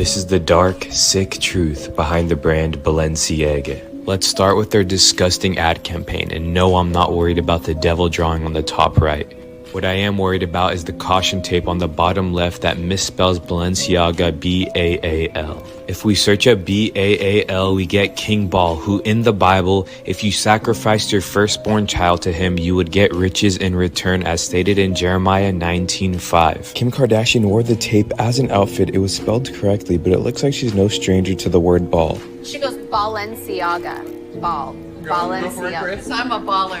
This is the dark, sick truth behind the brand Balenciaga. Let's start with their disgusting ad campaign, and no, I'm not worried about the devil drawing on the top right. What I am worried about is the caution tape on the bottom left that misspells Balenciaga BAAL. If we search up BAAL, we get King Baal, who in the Bible, if you sacrificed your firstborn child to him, you would get riches in return, as stated in Jeremiah 19:5. Kim Kardashian wore the tape as an outfit. It was spelled correctly, but it looks like she's no stranger to the word ball. She goes Balenciaga. Ball. Balenciaga. I'm a baller.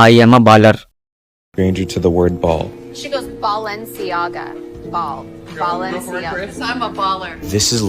I am a baller. Stranger to the word ball. She goes Balenciaga. Ball. Balenciaga. I'm a baller. This is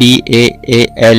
BAAL